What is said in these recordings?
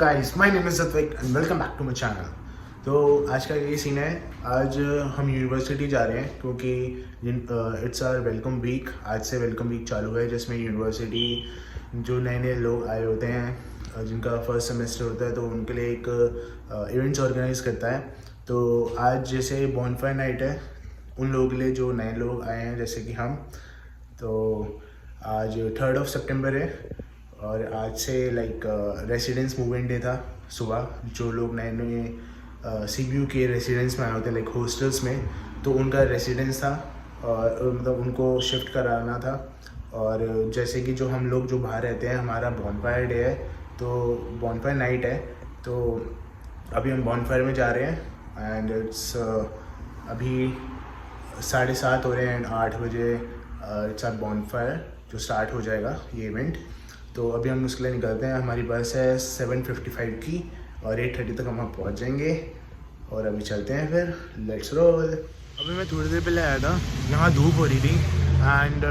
Guys, my name is Satvik and welcome back to my channel. तो आज का ये सीन है, आज हम यूनिवर्सिटी जा रहे हैं क्योंकि इट्स आवर वेलकम वीक। आज से वेलकम वीक चालू है जिसमें यूनिवर्सिटी जो नए नए लोग आए होते हैं जिनका फर्स्ट सेमेस्टर होता है तो उनके लिए एक इवेंट्स ऑर्गेनाइज करता है। तो आज जैसे बॉनफायर नाइट है उन लोगों के लिए जो नए लोग आए हैं जैसे कि हम। तो आज 3 सितंबर है और आज से रेसिडेंस मूवमेंट डे था सुबह। जो लोग नए नए CBU के रेसिडेंस में आए होते हैं लाइक हॉस्टल्स में, तो उनका रेसिडेंस था और मतलब उनको शिफ्ट कराना था। और जैसे कि जो हम लोग जो बाहर रहते हैं हमारा बॉनफायर डे है, तो बॉनफायर नाइट है। तो अभी हम बॉनफायर में जा रहे हैं एंड इट्स अभी 7:30 हो रहे हैं एंड 8 बजे इट्स आर बॉनफायर जो स्टार्ट हो जाएगा ये इवेंट। तो अभी हम उसके लिए निकलते हैं। हमारी बस है 7:55 की और 8:30 तक हम वहाँ पहुँच जाएंगे और अभी चलते हैं फिर। Let's roll. अभी मैं थोड़ी देर पहले आया था, यहाँ धूप हो रही थी एंड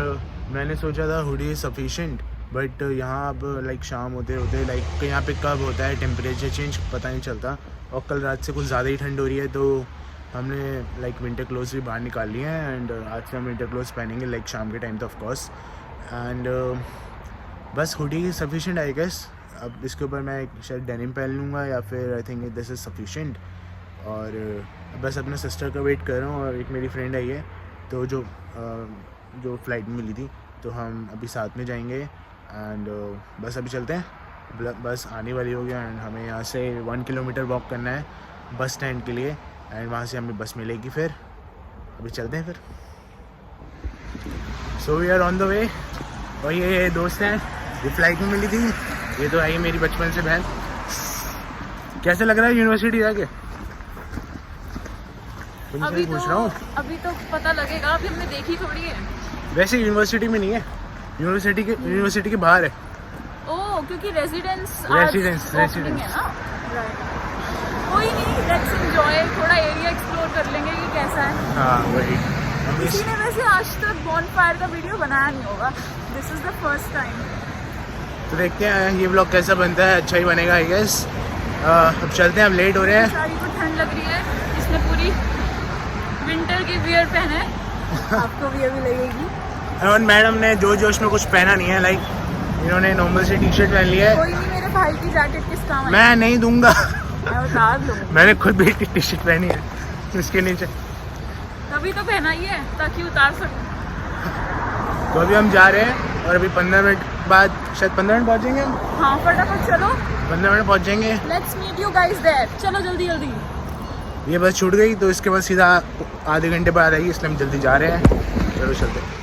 मैंने सोचा था हुडी इज़ सफिशेंट, बट यहाँ अब शाम होते होते यहाँ पे कब होता है टेम्परेचर चेंज पता नहीं चलता। और कल रात से कुछ ज़्यादा ही ठंड हो रही है तो हमने विंटर क्लोथ्स भी बाहर निकाल लिए हैं एंड आज से हम विंटर क्लोथ्स पहनेंगे शाम के टाइम तो ऑफकोर्स। एंड बस हुडी सफिशेंट आई गेस। अब इसके ऊपर मैं शायद डेनिम पहन लूँगा या फिर I think this is sufficient. और बस अपने सिस्टर का वेट कर रहा हूँ और एक मेरी फ्रेंड आई है तो जो फ्लाइट में मिली थी, तो हम अभी साथ में जाएंगे एंड बस अभी चलते हैं। बस आने वाली हो गया एंड हमें यहाँ से 1 किलोमीटर वॉक करना है बस स्टैंड के लिए एंड वहाँ से हमें बस मिलेगी। फिर अभी चलते हैं फिर। So we are on the way. और ये दोस्त हैं, ये फ्लाइट में मिली थी, ये तो आई मेरी बचपन से बहन। कैसे लग रहा है यूनिवर्सिटी जाके? अभी पूछ रहा हूँ। अभी तो पता लगेगा, अभी हमने देखी थोड़ी है। वैसे यूनिवर्सिटी में नहीं है, यूनिवर्सिटी के बाहर है। ओह, क्योंकि रेजिडेंस है ना। कोई नहीं, लेट्स एंजॉय, थोड़ा एरिया एक्सप्लोर कर लेंगे कि कैसा है। हाँ वही। किसी ने वैसे आज तक बॉनफायर का वीडियो बनाया नहीं होगा, this is the first time. तो देखते हैं ये व्लॉग कैसा बनता है, अच्छा ही बनेगा आई गेस। अब चलते हैं, अब लेट हो रहे हैं। सारी को ठंड लग रही है, इसने पूरी विंटर की वियर पहने है। आपको भी अभी लगेगी। और मैडम ने जोश में कुछ पहना नहीं है, इन्होंने नॉर्मल से टी-शर्ट पहन लिया है। कोई नहीं, मेरे भाई की जैकेट किस काम है? मैं नहीं दूंगा। मैं उतार दूंगी। मैंने खुद भी एक टी-शर्ट पहनी है इसके नीचे, तभी तो पहना ही है ताकि उतार सकूं। तो अभी हम जा रहे हैं और अभी 15 मिनट बाद, शायद 15 मिनट पहुँचेंगे हम। हाँ फटाफट चलो, 15 मिनट पहुँच जाएंगे। Let's meet you guys there. चलो जल्दी जल्दी। ये बस छूट गई तो इसके बाद सीधा आधे घंटे बाद आएगी, इसलिए हम जल्दी जा रहे हैं। चलो चलते हैं।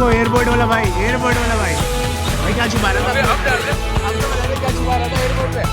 देखो एयरपोर्ट वाला भाई, एयरपोर्ट वाला भाई। भाई क्या छुपा रहा था? आपको बता दे क्या छुपा रहा था एयरपोर्ट पे?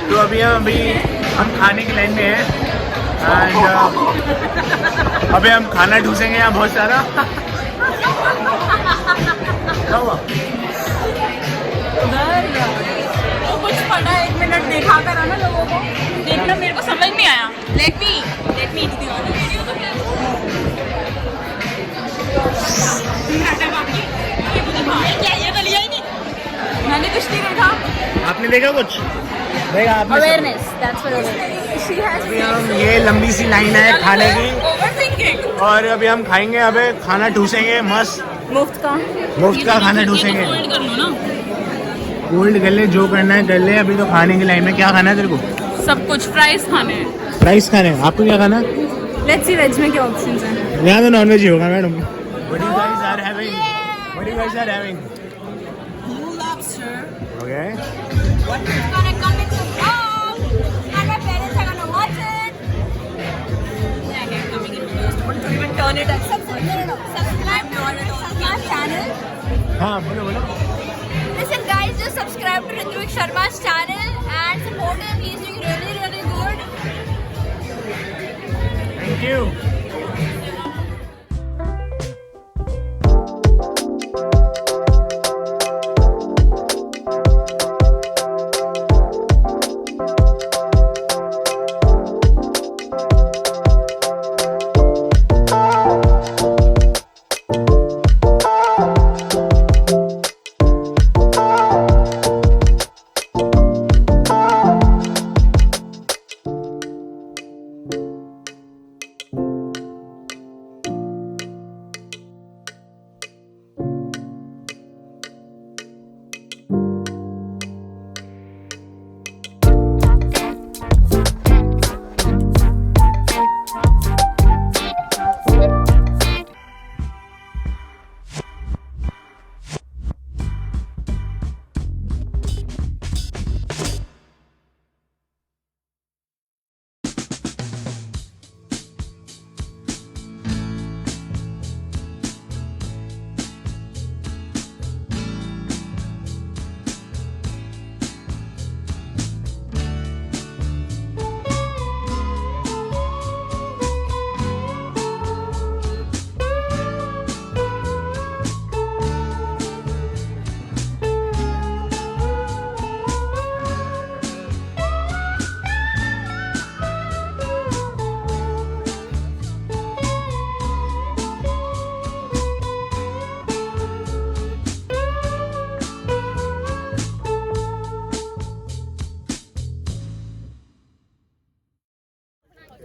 तो अभी हम खाने की लाइन में हैं एंड अभी हम खाना ढूंढेंगे यहाँ बहुत सारा। क्या हुआ? तो कुछ पढ़ा 1 मिनट देखा करा ना लोगों को, देखना मेरे को समझ नहीं आया। लेट मी वीडियो तो क्या ये गलिया ही नहीं, मैंने कुछ नहीं देखा। आपने देखा कुछ? देखा आपने? Awareness, that's for awareness. She has अभी हम ये लंबी सी लाइन है खाने की ओवरथिंकिंग। और अभी हम खाएंगे, अबे खाना ठूसेंगे मस्त, मुफ्त का खाना ठूसेंगे। होल्ड कर लो ना, होल्ड कर ले, जो करना है कर ले। अभी तो खाने की लाइन में क्या खाना है तेरे को? सब कुछ। फ्राइज खाने हैं। फ्राइज खाने हैं। आपको क्या खाना है? लेट्स सी वेज में क्या ऑप्शंस हैं। यहाँ तो नॉनवेज ही होगा madam. What you guys are having? What you guys are having? Blue lobster. Okay. What is gonna come in the vlog? And my parents are gonna watch it. Yeah, they're coming in post. But don't even turn it up. Subscribe to our channel. हाँ बोलो बोलो। Listen guys, just subscribe to Ritwik Sharma's channel and support him. He's doing really, really good. Thank you.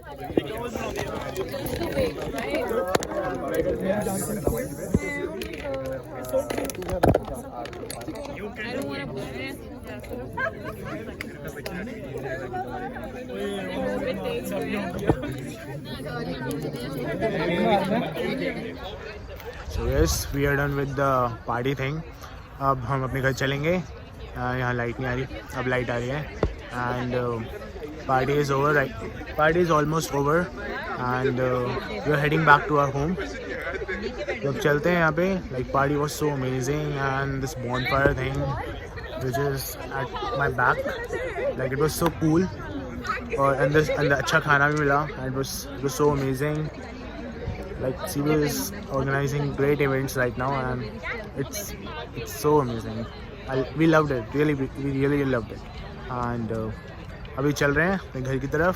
So yes, we are done with the party thing. अब हम अपने घर चलेंगे. यहाँ light नहीं आ रही, अब लाइट आ रही है. And party is over. Right? Party is almost over, and we are heading back to our home. जब चलते हैं यहाँ पे, like party was so amazing, and this bonfire thing, which is at my back, like it was so cool. And अच्छा खाना भी मिला, and it was so amazing. Like CBU is organizing great events right now, and it's so amazing. We loved it, we really loved it. And अभी चल रहे हैं अपने घर की तरफ.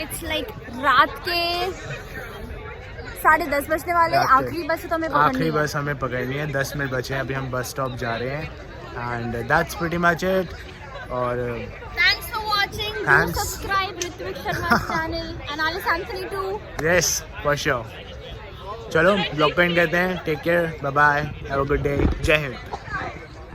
It's like रात के 10:30 बजने वाले. आखिरी बस तो हमें पकड़नी है. 10 मिनट बचे हैं, अभी हम बस स्टॉप जा रहे हैं. And that's pretty much it. और thanks for watching. Thanks. Do subscribe Ritwik Sharma's channel and Alice Anthony too. Yes, for sure. चलो ब्लॉग पे एंड करते हैं. Take care, bye bye, have a good day. जय हिंद.